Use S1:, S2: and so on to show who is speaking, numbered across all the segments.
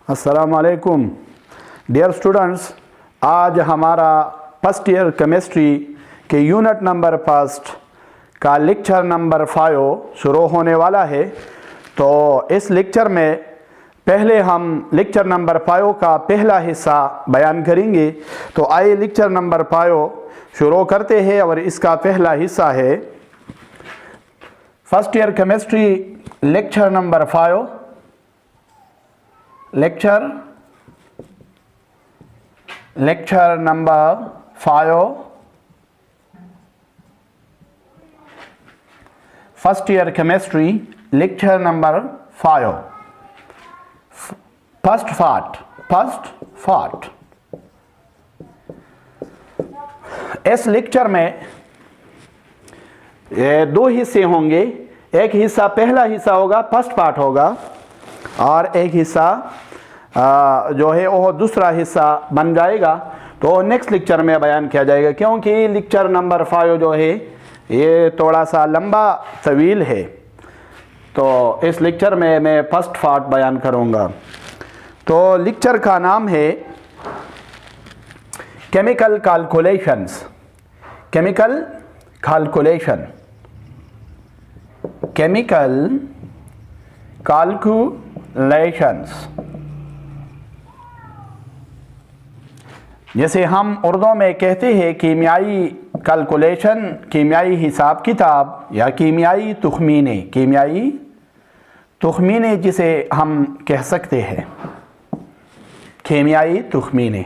S1: अस्सलामुअलैकुम dear students, आज हमारा फर्स्ट ईयर केमिस्ट्री के यूनिट नंबर फर्स्ट का लेक्चर नंबर 5 शुरू होने वाला है। तो इस लेक्चर में पहले हम लेक्चर नंबर 5 का पहला हिस्सा बयान करेंगे। तो आइए लेक्चर नंबर 5 शुरू करते हैं और इसका पहला हिस्सा है first year chemistry lecture number 5। Lecture number 5 first year chemistry lecture number 5 first part. इस लेक्चर में दो हिस्से होंगे। एक हिस्सा पहला हिस्सा होगा, फर्स्ट पार्ट होगा, और एक हिस्सा जो है वो दूसरा हिस्सा बन जाएगा। तो नेक्स्ट लेक्चर में बयान किया जाएगा, क्योंकि लेक्चर नंबर 5 जो है ये थोड़ा सा लंबा तवील है। तो इस लेक्चर में मैं फर्स्ट पार्ट बयान करूँगा। तो लेक्चर का नाम है chemical calculations. Chemical calculation, chemical calculations, जैसे हम उर्दू में कहते हैं कीमियाई कैलकुलेशन, कीमियाई हिसाब किताब या कीमियाई तुखमीने जिसे हम कह सकते हैं, कीमियाई तुखमीने।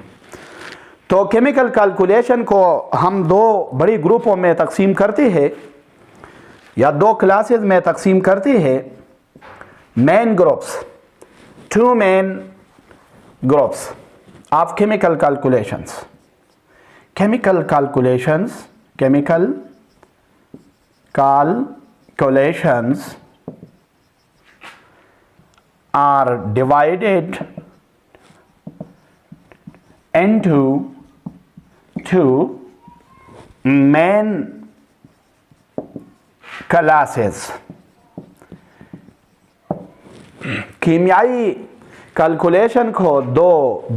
S1: तो केमिकल कैलकुलेशन को हम दो बड़ी ग्रुपों में तकसीम करते हैं या दो क्लासेस में तकसीम करते हैं। Main groups, two main groups of chemical calculations. Chemical calculations are divided into two main classes. कीमियाई कैलकुलेशन को दो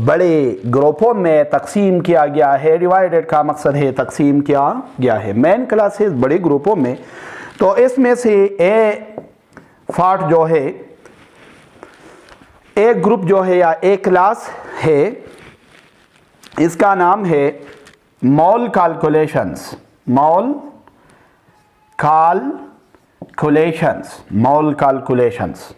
S1: बड़े ग्रुपों में तकसीम किया गया है। डिवाइडेड का मकसद है तकसीम किया गया है मेन क्लासेस बड़े ग्रुपों में। तो इसमें से ए पार्ट जो है, एक ग्रुप जो है या एक क्लास है, इसका नाम है मोल कैलकुलेशंस। मोल कैलकुलेशंस,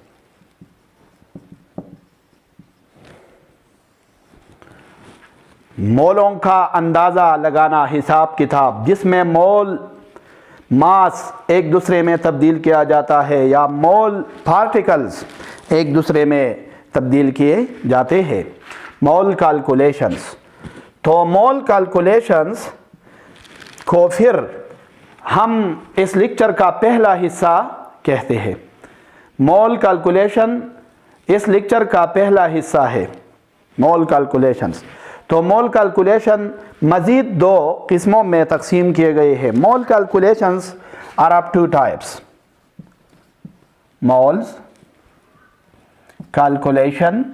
S1: मोलों का अंदाज़ा लगाना, हिसाब किताब, जिसमें मोल मास एक दूसरे में तब्दील किया जाता है या मोल पार्टिकल्स एक दूसरे में तब्दील किए जाते हैं। Mole calculations. तो मोल कैलकुलेशंस को फिर हम इस लेक्चर का पहला हिस्सा कहते हैं। मोल कैलकुलेशन इस लेक्चर का पहला हिस्सा है, मोल कैलकुलेशंस। तो मोल कैलकुलेशन मज़ीद दो किस्मों में तकसीम किए गए हैं। Mole calculations are of two types. Moles calculation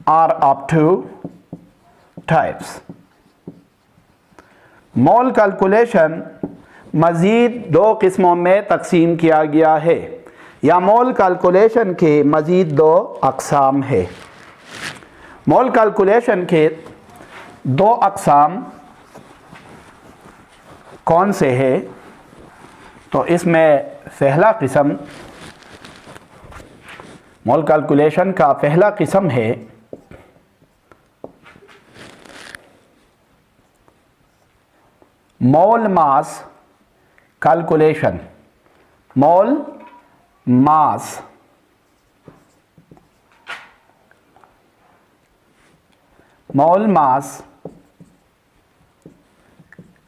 S1: are of two types. Mole calculation मज़ीद दो किस्मों में तकसीम किया गया है, या मोल कैलकुलेशन के मज़ीद दो अक़साम है। मोल कैलकुलेशन के दो अक़साम कौन से है? तो इसमें पहला किस्म, मोल कैलकुलेशन का पहला किस्म है मोल मास कैलकुलेशन। मोल मास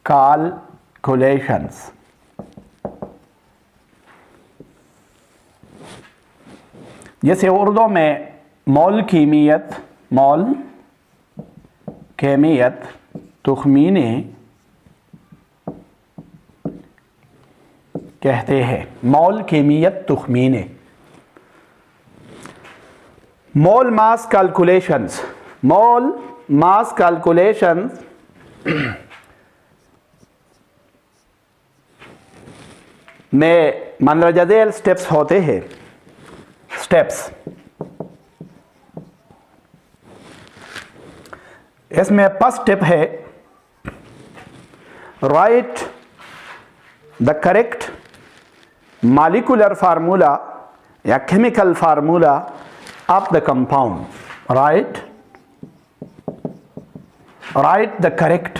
S1: कैलकुलेशंस। जैसे उर्दू में मोल केमियत तुखमीने कहते हैं। मोल केमियत तुखमीने। मोल मास कैलकुलेशंस, मोल मास कैलकुलेशंस में मंदरजा झेल स्टेप्स होते हैं। स्टेप्स इसमें फर्स्ट स्टेप है write the correct molecular formula या chemical formula of the compound. Write the correct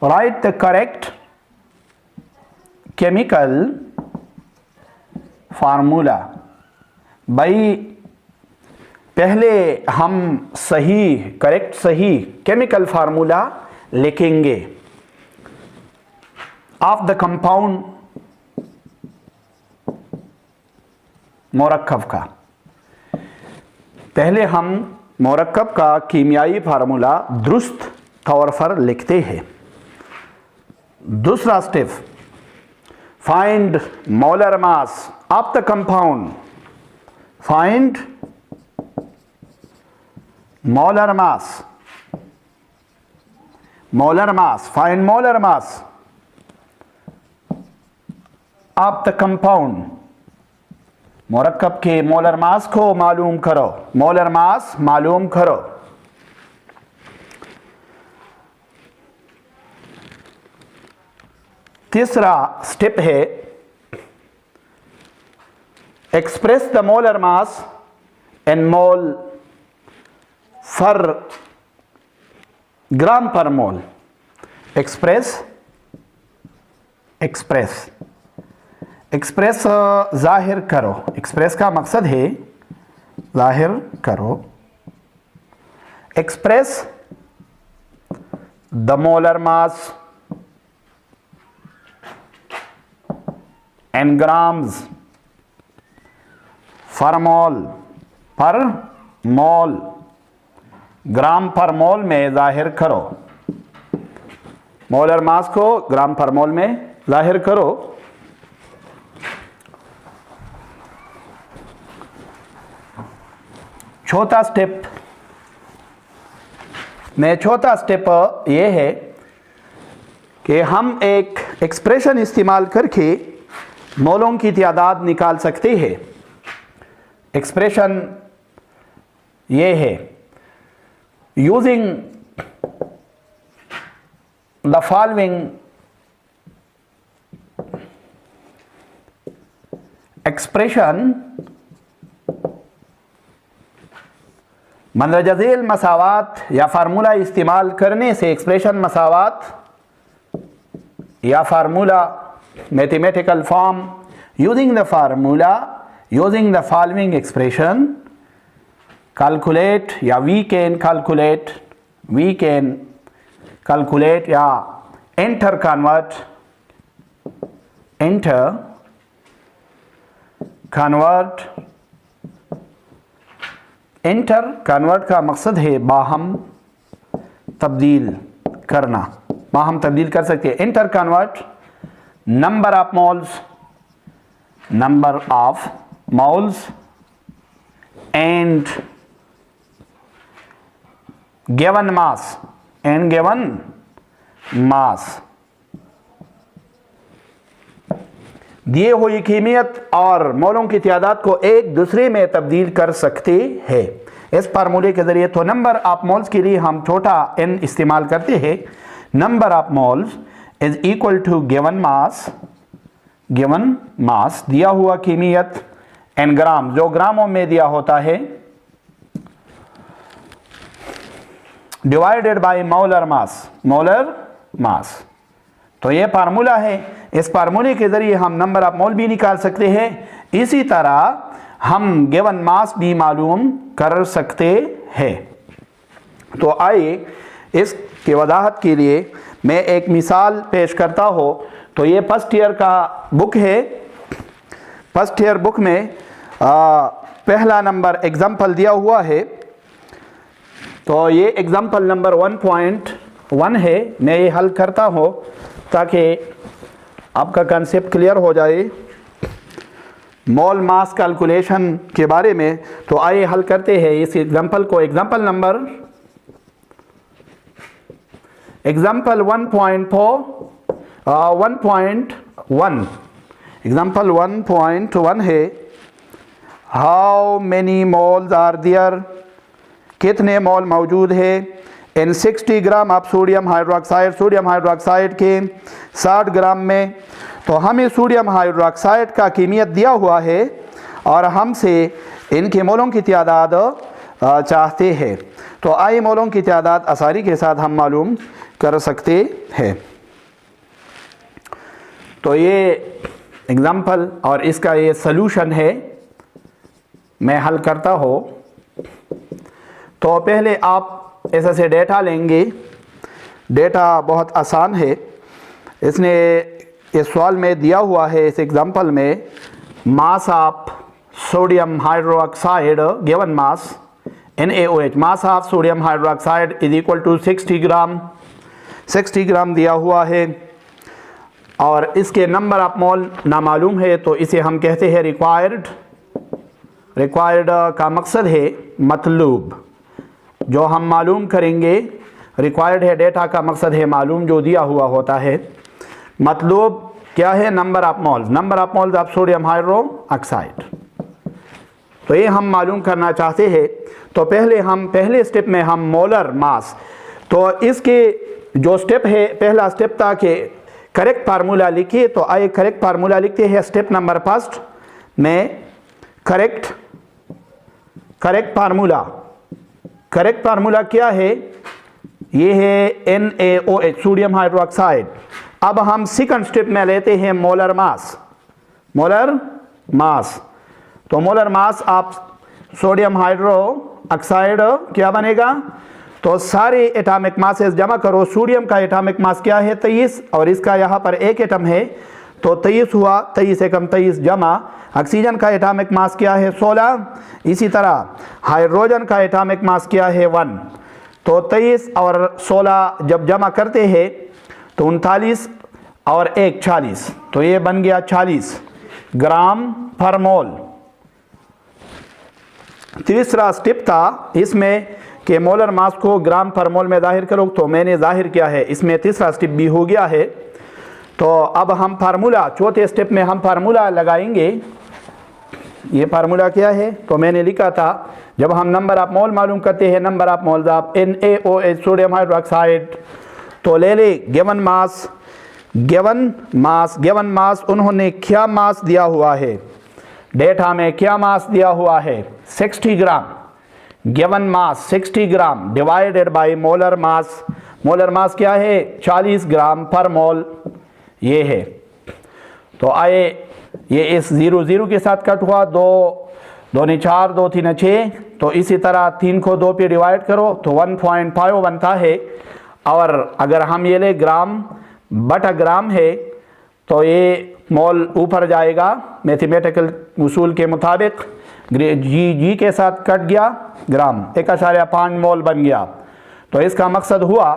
S1: write the correct chemical formula। भाई पहले हम सही करेक्ट सही केमिकल फार्मूला लिखेंगे ऑफ द कंपाउंड, मरकब का। पहले हम मरकब का कीमियाई फार्मूला दुरुस्त तौर पर लिखते हैं। दूसरा step find molar mass of the compound. Find molar mass, find molar mass of the compound. मरकब के मोलर मास को मालूम करो, मोलर मास मालूम करो। तीसरा स्टेप है express the molar mass in mole for gram per mole. Express जाहिर करो। एक्सप्रेस का मकसद है जाहिर करो। Express the molar mass in grams per mole, gram per मोल में जाहिर करो। मोलर मास को ग्राम पर मोल में जाहिर करो। चौथा स्टेप यह है कि हम एक एक्सप्रेशन इस्तेमाल करके मोलों की तादाद निकाल सकते हैं। एक्सप्रेशन ये है यूजिंग द फॉलोइंग एक्सप्रेशन। मंदरजा झेल मसावात या फार्मूला इस्तेमाल करने से एक्सप्रेशन मसावात या formula mathematical form using the formula using the following expression calculate या वी कैन कैलकुलेट या एंटर कन्वर्ट का मकसद है बाहम तब्दील करना। बाहम तब्दील कर सकते हैं। Enter convert number of moles and given mass दिए हुई कीमियत और मोलों की तादाद को एक दूसरे में तब्दील कर सकते हैं इस फार्मूले के जरिए। तो नंबर ऑफ मोल्स के लिए हम छोटा n इस्तेमाल करते हैं। Number of moles is equal to given mass दिया हुआ कीमियत एन ग्राम जो ग्रामों में दिया होता है डिवाइडेड बाय मोलर मास। तो ये फार्मूला है। इस फार्मूले के जरिए हम नंबर ऑफ मोल भी निकाल सकते हैं। इसी तरह हम गिवन मास भी मालूम कर सकते हैं। तो आइए इसकी वजाहत के लिए मैं एक मिसाल पेश करता हूँ। तो ये फर्स्ट ईयर का बुक है। फर्स्ट ईयर बुक में पहला नंबर एग्जाम्पल दिया हुआ है। तो ये एग्जाम्पल नंबर 1.1 है। मैं ये हल करता हूँ ताकि आपका कंसेप्ट क्लियर हो जाए मोल मास कैलकुलेशन के बारे में। तो आइए हल करते हैं इस एग्जांपल को। एग्जांपल 1.1 एग्जांपल 1.1 है, how many moles are there, कितने मोल मौजूद है in 60 gram of sodium hydroxide के 60 ग्राम में। तो हमें सोडियम हाइड्रोक्साइड का कीमत दिया हुआ है और हमसे इनके मोलों की तादाद चाहते हैं। तो आइए मोलों की तादाद आसानी के साथ हम मालूम कर सकते हैं। तो ये एग्जाम्पल और इसका ये सलूशन है, मैं हल करता हूँ। तो पहले आप ऐसे से डेटा लेंगे। डेटा बहुत आसान है, इसने इस सवाल में दिया हुआ है, इस एग्जाम्पल में mass of sodium hydroxide given mass NaOH, mass of sodium hydroxide is equal to 60 gram दिया हुआ है और इसके नंबर ऑफ मोल नामालूम है। तो इसे हम कहते हैं रिक्वायर्ड का मकसद है मतलूब, जो हम मालूम करेंगे। रिक्वायर्ड है डेटा का मकसद है मालूम, जो दिया हुआ होता है। मतलूब क्या है? Number of moles of sodium hydroxide. तो ये हम मालूम करना चाहते हैं। तो पहले स्टेप में हम मोलर मास, तो इसके जो स्टेप है, पहला स्टेप था कि करेक्ट फार्मूला लिखिए। तो आइए करेक्ट फार्मूला लिखते हैं। स्टेप नंबर फर्स्ट में करेक्ट फार्मूला क्या है? ये है NaOH सोडियम हाइड्रोक्साइड। अब हम सेकंड स्टेप में लेते हैं मोलर मास। तो molar mass of sodium hydroxide क्या बनेगा? तो सारे एटॉमिक मासेस जमा करो। सोडियम का एटॉमिक मास क्या है? 23 और इसका यहाँ पर एक एटम है तो 23 हुआ, 23 एकम 23 जमा। ऑक्सीजन का एटॉमिक मास क्या है? 16। इसी तरह हाइड्रोजन का एटॉमिक मास क्या है? 1। तो 23 और 16 जब जमा करते हैं तो 39 और 1 40, तो ये बन गया 40 ग्राम पर मोल। तीसरा स्टेप था इसमें कि मोलर मास को ग्राम पर मोल में जाहिर करो, तो मैंने जाहिर किया है। इसमें तीसरा स्टेप भी हो गया है। तो अब हम फार्मूला, चौथे स्टेप में हम फार्मूला लगाएंगे। ये फार्मूला क्या है? तो मैंने लिखा था, जब हम नंबर ऑफ मोल मालूम करते हैं, number of moles of NaOH sodium hydroxide, तो ले ले गिवन मास उन्होंने क्या मास दिया हुआ है? डेटा में क्या मास दिया हुआ है? 60 gram. Given mass 60 gram divided by molar mass क्या है? 40 ग्राम पर मोल ये है। तो आए ये इस 0 0 के साथ कट हुआ, 2 2 4 2 3 6। तो इसी तरह 3 को 2 पे डिवाइड करो तो 1.5 बनता है। और अगर हम ये ले ग्राम बटा ग्राम है तो ये मोल ऊपर जाएगा मैथमेटिकल उसूल के मुताबिक। जी के साथ कट गया, ग्राम 1.5 मोल बन गया। तो इसका मकसद हुआ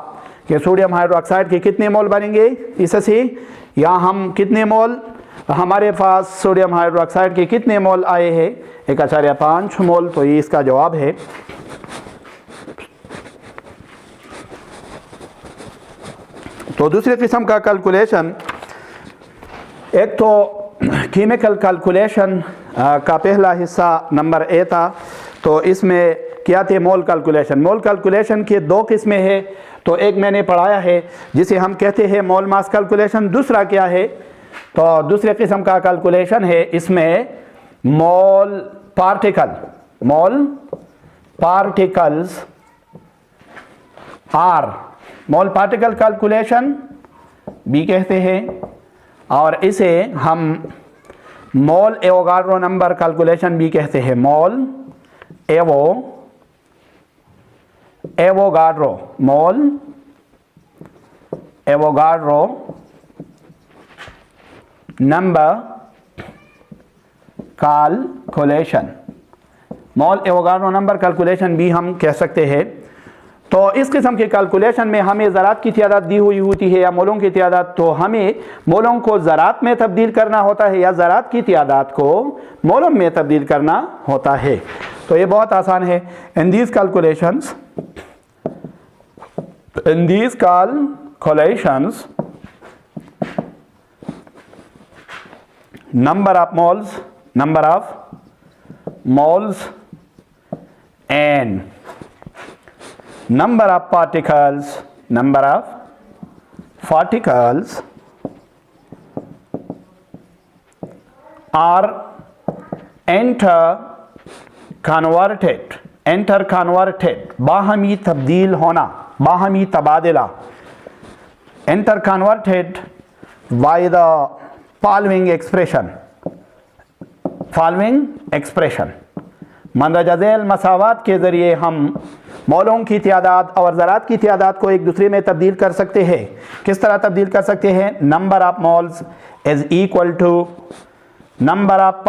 S1: कि सोडियम हाइड्रोक्साइड के कितने मोल बनेंगे इससे, या हम कितने मोल, हमारे पास सोडियम हाइड्रोक्साइड के कितने मोल आए हैं? 1.5 मोल। तो ये इसका जवाब है। तो दूसरे किस्म का कैलकुलेशन, एक तो केमिकल कैलकुलेशन का पहला हिस्सा नंबर ए था। तो इसमें क्या थे? मोल कैलकुलेशन के 2 किस्में हैं। तो एक मैंने पढ़ाया है जिसे हम कहते हैं मोल मास कैलकुलेशन। दूसरा क्या है? तो दूसरे किस्म का कैलकुलेशन है, इसमें mole particles are mole particle calculation भी कहते हैं, और इसे हम मोल एवोगाड्रो नंबर कैलकुलेशन भी कहते हैं। मोल एवोगाड्रो नंबर कैलकुलेशन, मोल एवोगाड्रो नंबर कैलकुलेशन भी हम कह सकते हैं। तो इस किस्म के कैलकुलेशन में हमें ज़रात की तादाद दी हुई होती है या मोलों की तादाद, तो हमें मोलों को ज़रात में तब्दील करना होता है या ज़रात की तादाद को मोलों में तब्दील करना होता है। तो ये बहुत आसान है। In these calculations number of moles and number of particles are enter converted बाहमी तब्दील होना, बाहमी तबादला, enter converted by the following expression मंदरजा Zail मसावात के ज़रिए हम मौलों की तादाद और ज़रात की तादाद को एक दूसरे में तब्दील कर सकते हैं। किस तरह तब्दील कर सकते हैं? Number of moles is equal to number of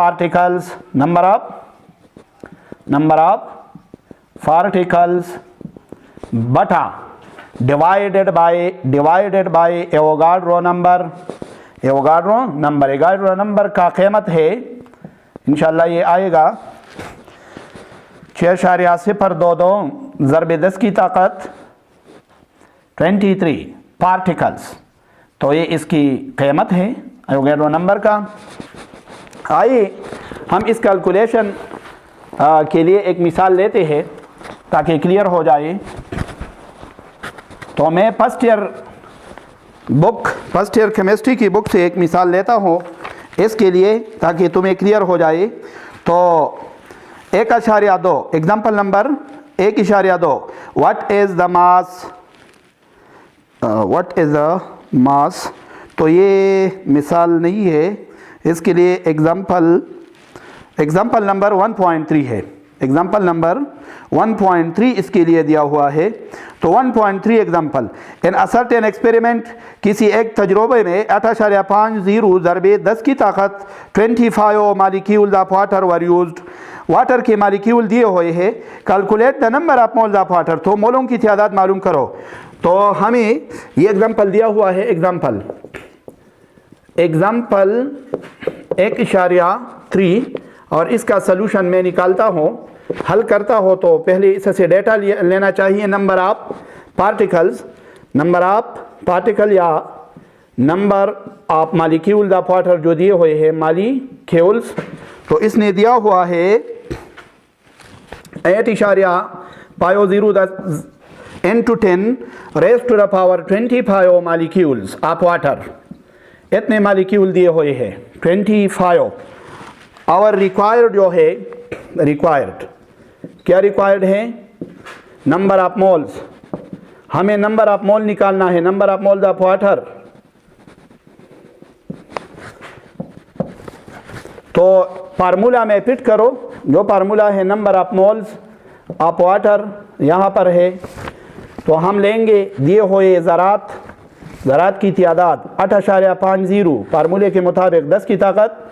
S1: particles बटा डिवाइडेड बाय एवोगाड्रो नंबर का कीमत है, इंशाल्लाह ये आएगा 6.022 ज़रब 10 की ताकत 23 पार्टिकल्स। तो ये इसकी कीमत है एवोगाड्रो नंबर का। आइए हम इस कैलकुलेशन के लिए एक मिसाल लेते हैं ताकि क्लियर हो जाए। तो मैं फर्स्ट ईयर केमिस्ट्री की बुक से एक मिसाल लेता हूँ इसके लिए ताकि तुम्हें क्लियर हो जाए। तो 1.2 example number 1.2 what is the mass. तो ये मिसाल नहीं है, इसके लिए एग्जाम्पल नंबर 1.3 है। एग्जाम्पल नंबर 1.3 इसके लिए दिया हुआ है। तो 1.3 example in a certain experiment, किसी एक तजुर्बे में 8.50 ज़रब 10 की ताकत 25 molecules of water were used. Water के मालिक्यूल दिए हुए हैं। Calculate the number of moles of water, तो मोलों की तादाद मालूम करो। तो हमें ये एग्जाम्पल दिया हुआ है। एग्जाम्पल 1.3 और इसका सलूशन मैं निकालता हूँ, हल करता हो। तो पहले इससे डेटा लेना चाहिए, नंबर ऑफ पार्टिकल या number of molecules of water जो दिए हुए हैं मालिक्यूल्स। तो इसने दिया हुआ है 8.50 × 10 raised to the power 25 molecules of water. इतने मालिक्यूल दिए हुए हैं 25। और रिक्वायर्ड जो है, क्या रिक्वायर्ड है? Number of moles. हमें नंबर ऑफ मोल निकालना है, number of moles of water. तो फार्मूला में फिट करो, जो फार्मूला है number of moles of water यहाँ पर है। तो हम लेंगे दिए हुए ज़रात की तादाद 8.50 फार्मूले के मुताबिक 10 की ताकत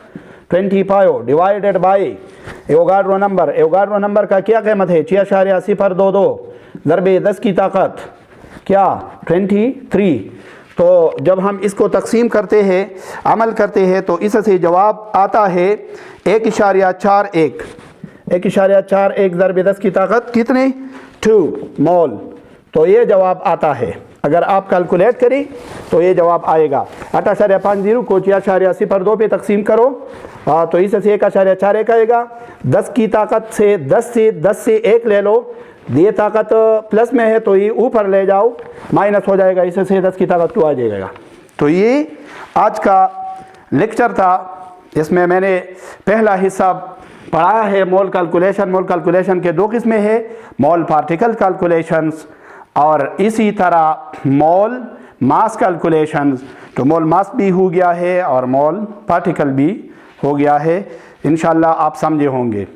S1: 25 डिवाइडेड बाय एवोगाड्रो नंबर का क्या कीमत है? 6.022 ज़रब 10 की ताकत क्या 23। तो जब हम इसको तकसीम करते हैं, अमल करते हैं, तो इससे जवाब आता है 1.41 ज़रब 10 की ताकत कितने? 2 मोल। तो ये जवाब आता है। अगर आप कैलकुलेट करें तो ये जवाब आएगा। 8.50 को 6.02 पे तकसीम करो तो इससे 1.41 आएगा। 10 की ताकत से 10 से 1 ले लो, ये ताकत प्लस में है तो ये ऊपर ले जाओ, माइनस हो जाएगा, इससे 10 की ताकत 2 आ जाएगा। तो ये आज का लेक्चर था। इसमें मैंने पहला हिस्सा पढ़ाया है मोल कैलकुलेशन के 2 किस्में हैं, मोल पार्टिकल कैलकुलेशंस और इसी तरह मोल मास कैलकुलेशंस। तो मोल मास भी हो गया है और मोल पार्टिकल भी हो गया है। इंशाल्लाह आप समझे होंगे।